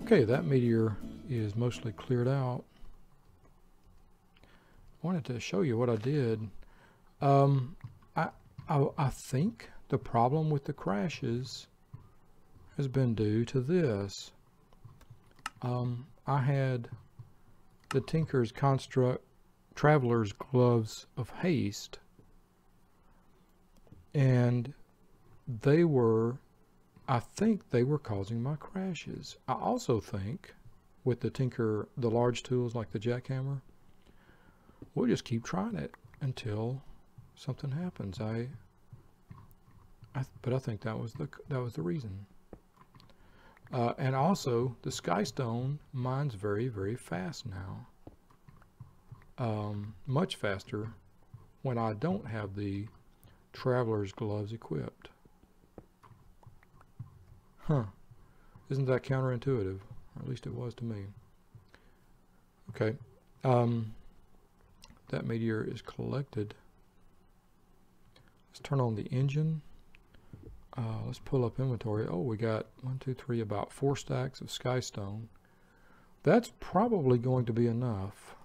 Okay, that meteor is mostly cleared out. I wanted to show you what I did. I think the problem with the crashes has been due to this. I had the Tinker's Construct Traveler's Gloves of Haste, and I think they were causing my crashes. I also think with the Tinker, the large tools like the jackhammer, we'll just keep trying it until something happens. But I think that was the reason. And also, the Skystone mines very, very fast now. Much faster when I don't have the Traveler's Gloves equipped. Huh. Isn't that counterintuitive? Or at least it was to me. Okay. That meteor is collected. Let's turn on the engine. Let's pull up inventory. Oh, we got 1, 2, 3, about 4 stacks of Skystone. That's probably going to be enough.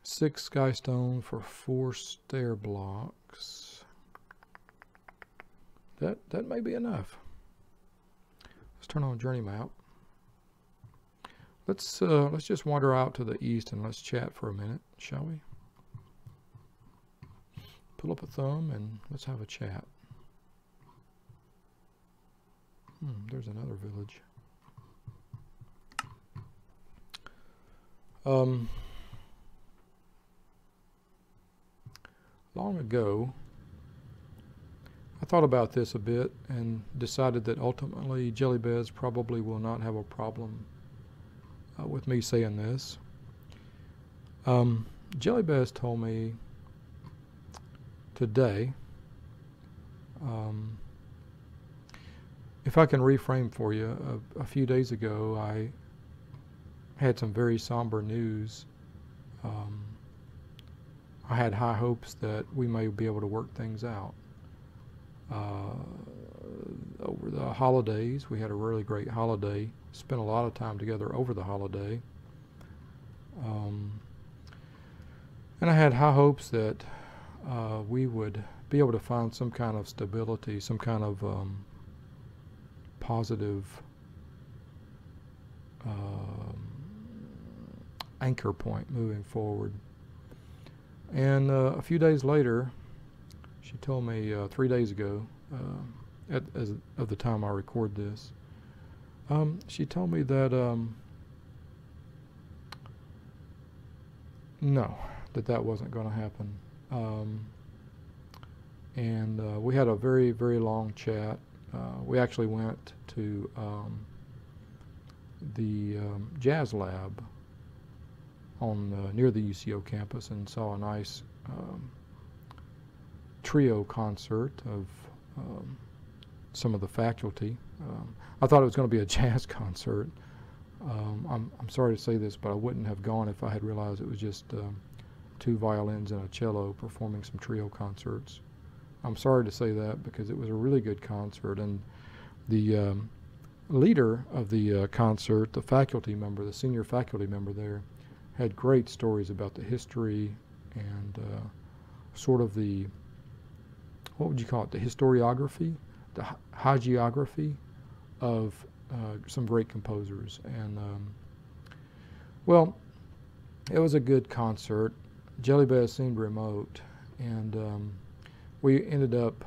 6 Skystone for 4 stair blocks. That may be enough. Let's turn on journey map. Let's just wander out to the east and let's chat for a minute, shall we? Pull up a thumb and let's have a chat. There's another village. Long ago, I thought about this a bit and decided that ultimately Jellybez probably will not have a problem with me saying this. Jellybez told me today, if I can reframe for you, a few days ago I had some very somber news. I had high hopes that we may be able to work things out. Over the holidays, we had a really great holiday, spent a lot of time together over the holiday. And I had high hopes that we would be able to find some kind of stability, some kind of positive anchor point moving forward. And a few days later, she told me 3 days ago, as of the time I record this, she told me that no, that wasn't going to happen. And we had a very, very long chat. We actually went to the jazz lab on near the UCO campus and saw a nice trio concert of some of the faculty. I thought it was going to be a jazz concert. I'm sorry to say this, but I wouldn't have gone if I had realized it was just 2 violins and a cello performing some trio concerts. I'm sorry to say that because it was a really good concert, and the leader of the concert, the faculty member, the senior faculty member there, had great stories about the history and sort of the, what would you call it, the historiography, the hagiography of some great composers. And well, it was a good concert. Jellybez seemed remote, and we ended up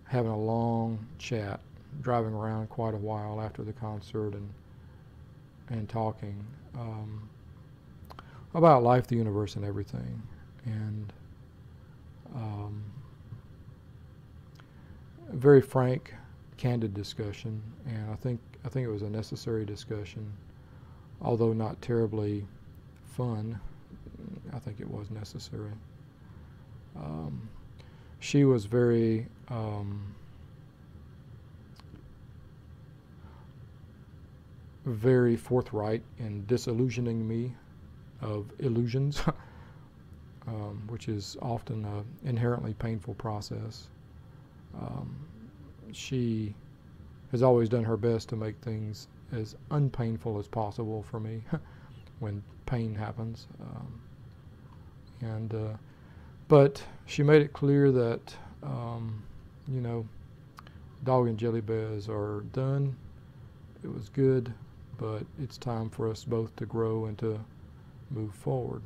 having a long chat, driving around quite a while after the concert and talking about life, the universe, and everything. And a very frank, candid discussion, and I think it was a necessary discussion, although not terribly fun. I think it was necessary. She was very very forthright in disillusioning me of illusions, which is often an inherently painful process. She has always done her best to make things as unpainful as possible for me when pain happens. But she made it clear that, you know, Dog and Jelly Bears are done. It was good, but it's time for us both to grow and to move forward.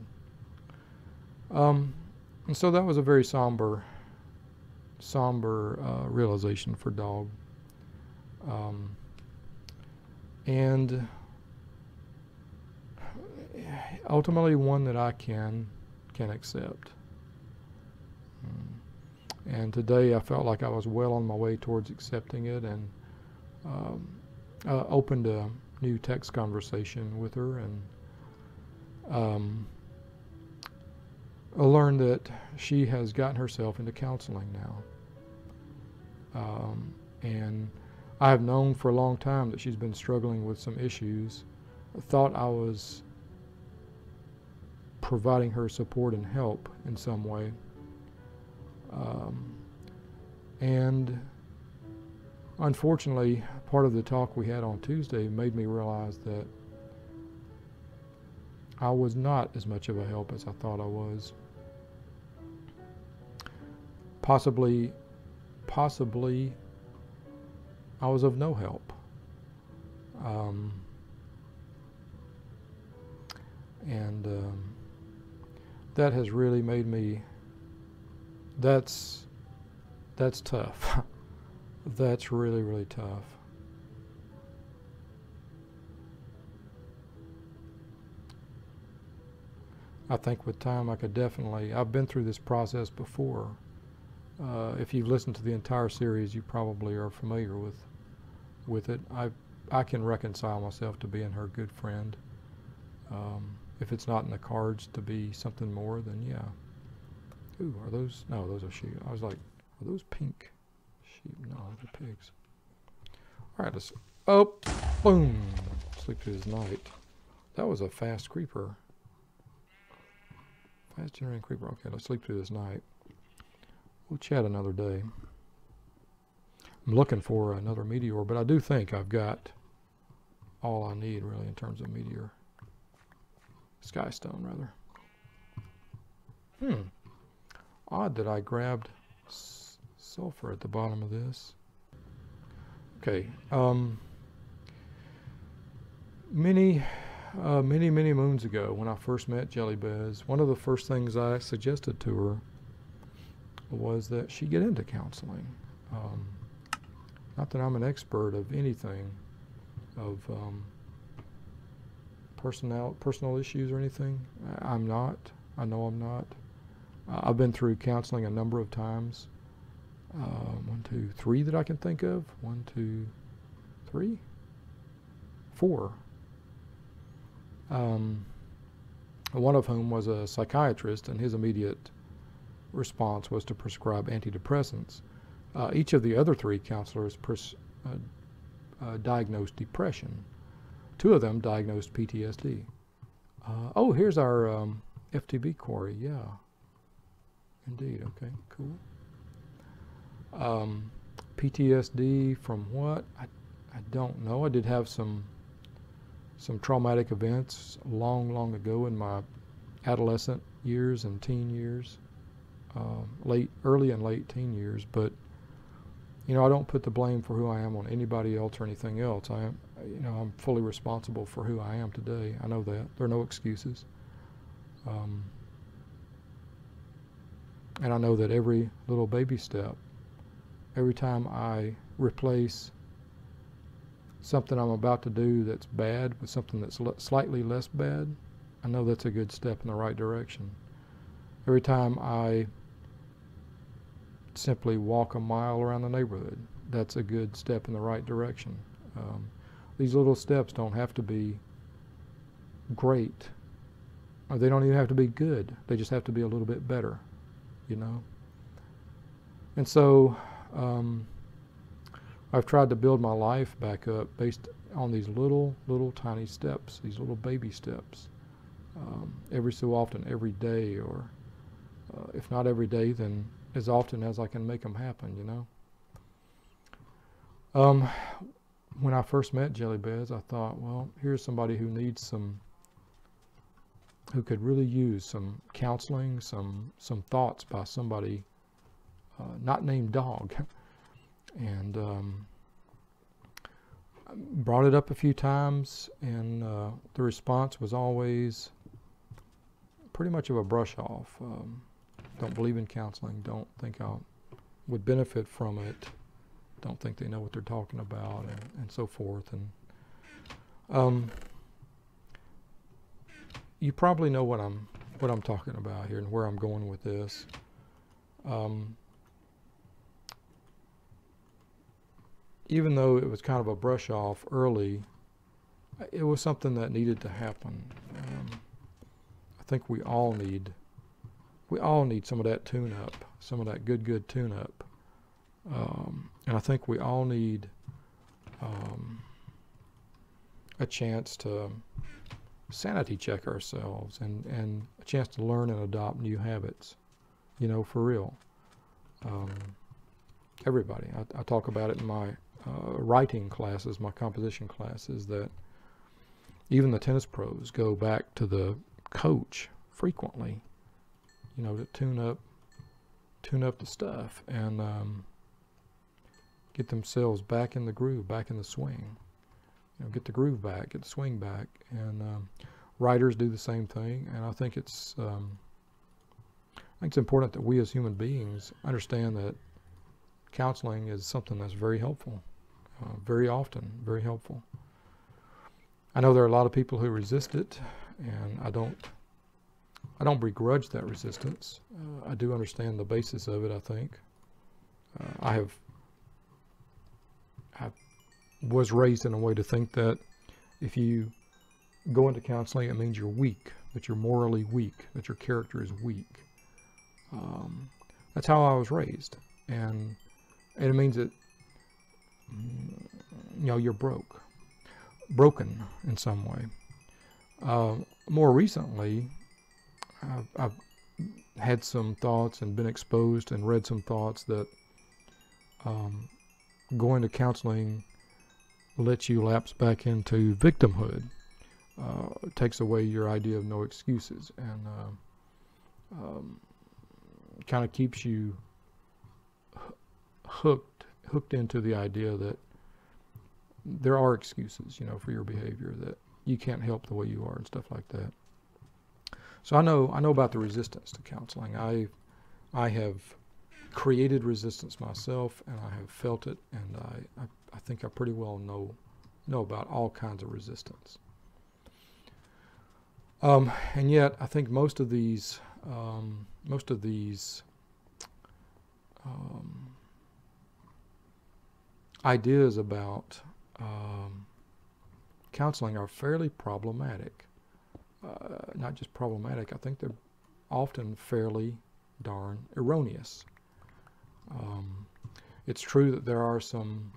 And so that was a very somber realization for Dog. And ultimately one that I can accept. And today I felt like I was well on my way towards accepting it, and opened a new text conversation with her, and I learned that she has gotten herself into counseling now. And I have known for a long time that she's been struggling with some issues. I thought I was providing her support and help in some way. And unfortunately, part of the talk we had on Tuesday made me realize that I was not as much of a help as I thought I was. Possibly I was of no help. That has really made me, that's tough. That's really, really tough. I think with time I could definitely, I've been through this process before. If you've listened to the entire series, you probably are familiar with it. I can reconcile myself to being her good friend. If it's not in the cards to be something more, then yeah. Ooh, are those? No, those are sheep. I was like, are those pink sheep? No, they're pigs. All right, let's. Oh, boom! Sleep through this night. That was a fast creeper. Fast generating creeper. Okay, let's sleep through this night. We'll chat another day. I'm looking for another meteor, but I do think I've got all I need really in terms of meteor. Sky stone, rather. Odd that I grabbed sulfur at the bottom of this. Okay. Many moons ago, when I first met Jelly Bez, one of the first things I suggested to her was that she get into counseling. Not that I'm an expert of anything, of personal issues or anything. I'm not. I know I'm not. I've been through counseling a number of times. 1, 2, 3 that I can think of. 1, 2, 3, 4. One of whom was a psychiatrist, and his immediate response was to prescribe antidepressants. Each of the other 3 counselors diagnosed depression. 2 of them diagnosed PTSD. Oh, here's our FTB quarry. Yeah, indeed. Okay, cool. PTSD from what? I don't know. I did have some traumatic events long ago in my adolescent years and teen years, early and late teen years. But you know, I don't put the blame for who I am on anybody else or anything else. I'm fully responsible for who I am today. I know that there are no excuses, and I know that every little baby step, every time I replace something I'm about to do that's bad with something that's slightly less bad, I know that's a good step in the right direction. Every time I simply walk a mile around the neighborhood, that's a good step in the right direction. These little steps don't have to be great, or they don't even have to be good. They just have to be a little bit better, you know. And so I've tried to build my life back up based on these little tiny steps, these little baby steps, every so often, every day, or if not every day, then as often as I can make them happen, you know. Um, when I first met Jelly Bez, I thought, well, here's somebody who could really use some counseling, some thoughts by somebody not named Dog. And brought it up a few times, and the response was always pretty much of a brush off. Don't believe in counseling, don't think I would benefit from it, don't think they know what they're talking about, and so forth. And you probably know what I'm talking about here and where I'm going with this. Even though it was kind of a brush off early, it was something that needed to happen. I think we all need some of that tune-up, some of that good tune-up. And I think we all need a chance to sanity check ourselves and a chance to learn and adopt new habits, for real. Everybody. I talk about it in my writing classes, my composition classes, that even the tennis pros go back to the coach frequently, to tune up the stuff and get themselves back in the groove, back in the swing. Get the groove back, get the swing back. And writers do the same thing. And I think it's important that we as human beings understand that counseling is something that's very helpful, very often, very helpful. I know there are a lot of people who resist it, and I don't begrudge that resistance. I do understand the basis of it, I think. I was raised in a way to think that if you go into counseling, it means you're weak, that you're morally weak, that your character is weak. That's how I was raised. And it means that, you're broken in some way. More recently, I've had some thoughts and been exposed and read some thoughts that going to counseling lets you lapse back into victimhood. It takes away your idea of no excuses, and kind of keeps you hooked into the idea that there are excuses, for your behavior, that you can't help the way you are and stuff like that. So I know about the resistance to counseling. I have created resistance myself, and I have felt it, and I think I pretty well know about all kinds of resistance. And yet, I think most of these ideas about counseling are fairly problematic. Not just problematic, I think they're often fairly darn erroneous. It's true that there are some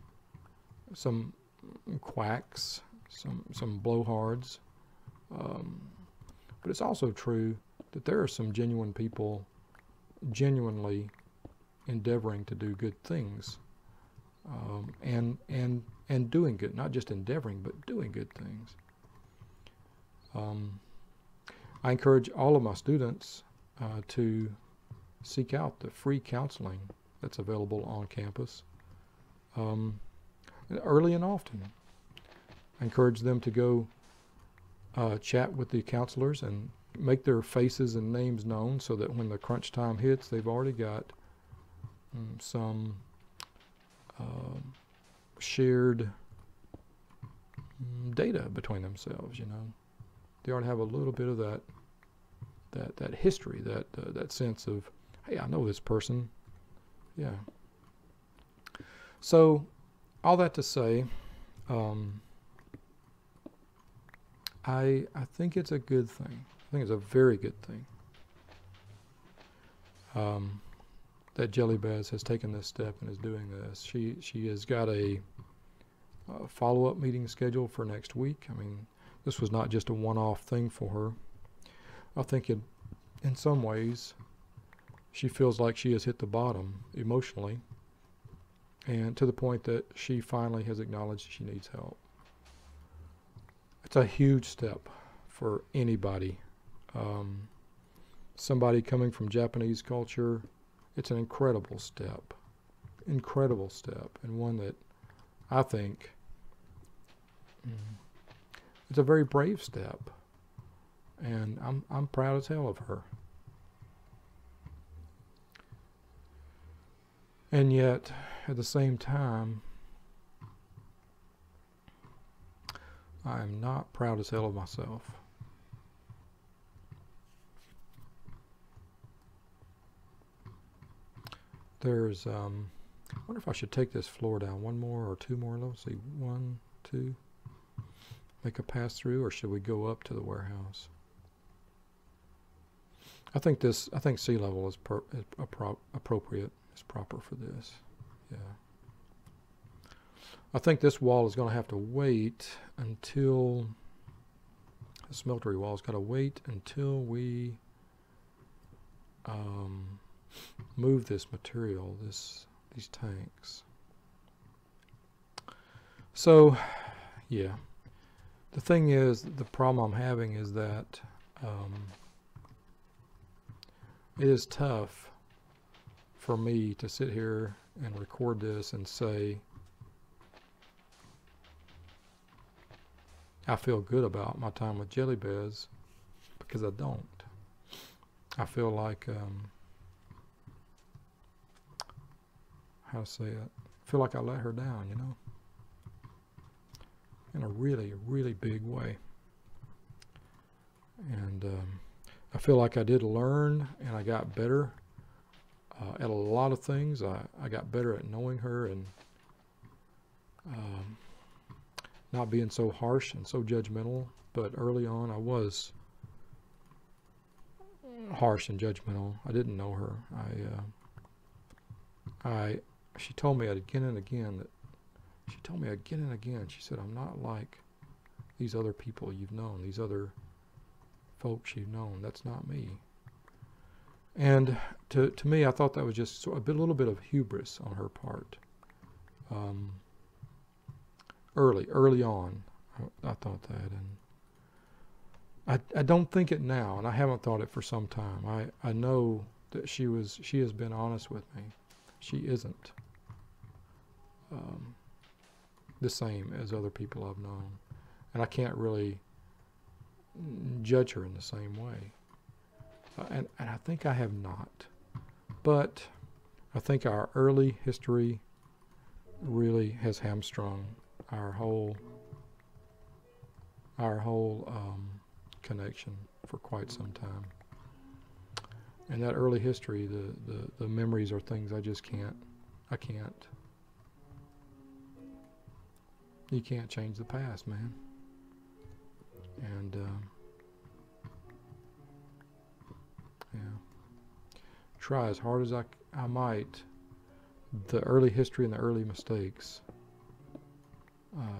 quacks, some blowhards, but it's also true that there are some genuine people genuinely endeavoring to do good things, and doing good, not just endeavoring, but doing good things. I encourage all of my students to seek out the free counseling that's available on campus, early and often. I encourage them to go chat with the counselors and make their faces and names known, so that when the crunch time hits, they've already got some shared data between themselves. They ought to have a little bit of that history, that sense of, hey, I know this person. Yeah. So all that to say, I think it's a good thing. I think it's a very good thing that Jelly Bez has taken this step and is doing this. She has got a follow-up meeting scheduled for next week. I mean, this was not just a one-off thing for her. I think in some ways she feels like she has hit the bottom emotionally, and to the point that she finally has acknowledged she needs help. It's a huge step for anybody. Somebody coming from Japanese culture, it's an incredible step, and one that I think it's a very brave step, and I'm proud as hell of her. And yet, at the same time, I am not proud as hell of myself. There's, I wonder if I should take this floor down one more or two more. Let's see, 1, 2. Make a pass through, or should we go up to the warehouse? I think sea level is appropriate. It's proper for this. Yeah. I think this wall is going to have to wait until the smeltery wall has got to wait until we move this material, these tanks. So, yeah. The thing is, the problem I'm having is that it is tough for me to sit here and record this and say I feel good about my time with Jelly Bez, because I don't. I feel like how to say it? I feel like I let her down, you know, in a really, really big way. And I feel like I did learn, and I got better at a lot of things. I got better at knowing her and not being so harsh and so judgmental. But early on, I was harsh and judgmental. I didn't know her. She told me again and again she said, I'm not like these other people you've known, these other folks you've known. That's not me. And to me, I thought that was just a little bit of hubris on her part. Early on, I thought that, and I don't think it now, and I haven't thought it for some time. I know that she has been honest with me. She isn't the same as other people I've known, and I can't really judge her in the same way. And I think I have not, but I think our early history really has hamstrung our whole connection for quite some time. And that early history, the memories are things I can't. You can't change the past, man. And yeah, try as hard as I might, the early history and the early mistakes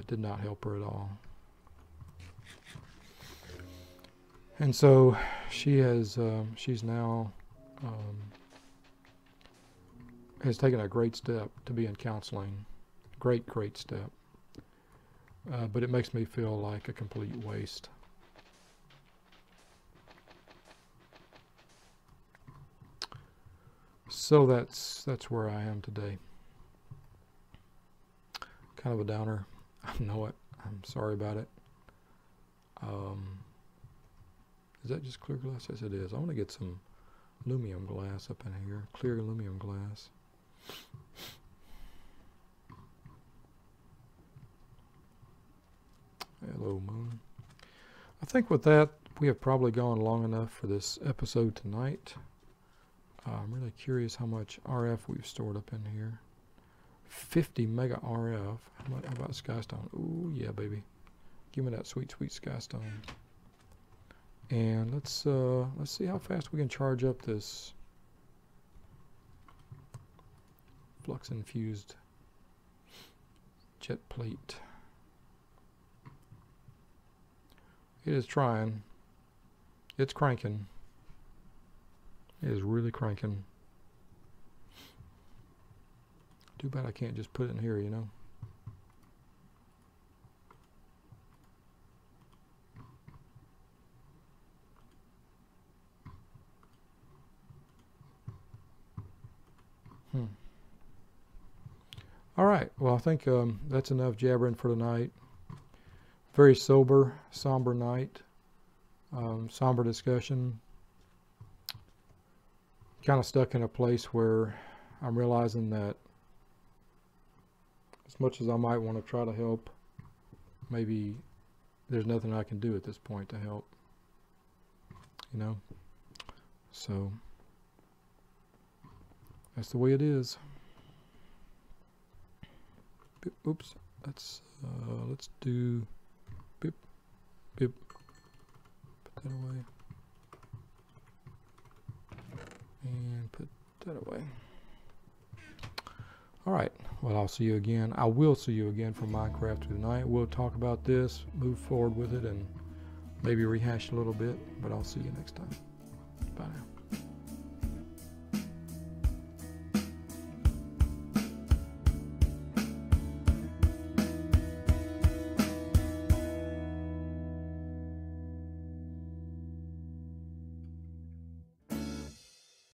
did not help her at all. And so she has, she's now has taken a great step to be in counseling. Great step. But it makes me feel like a complete waste. So that's where I am today. Kind of a downer. I know it. I'm sorry about it. Is that just clear glass? Yes, it is. I want to get some aluminum glass up in here. Clear aluminum glass. Hello, Moon. I think with that, we have probably gone long enough for this episode tonight. I'm really curious how much RF we've stored up in here. 50 mega RF. How about Skystone? Ooh, yeah, baby. Give me that sweet, sweet Skystone. And let's see how fast we can charge up this flux infused jet plate. It is trying. It's cranking. It is really cranking. Too bad I can't just put it in here, you know. All right. Well, I think that's enough jabbering for tonight. Very somber night. Somber discussion. Kind of stuck in a place where I'm realizing that as much as I might want to try to help, maybe there's nothing I can do at this point to help. You know? So that's the way it is. Oops, let's do beep, beep, put that away, and put that away. All right, well, I'll see you again. I will see you again for Minecraft tonight. We'll talk about this, move forward with it, and maybe rehash a little bit, but I'll see you next time. Bye now.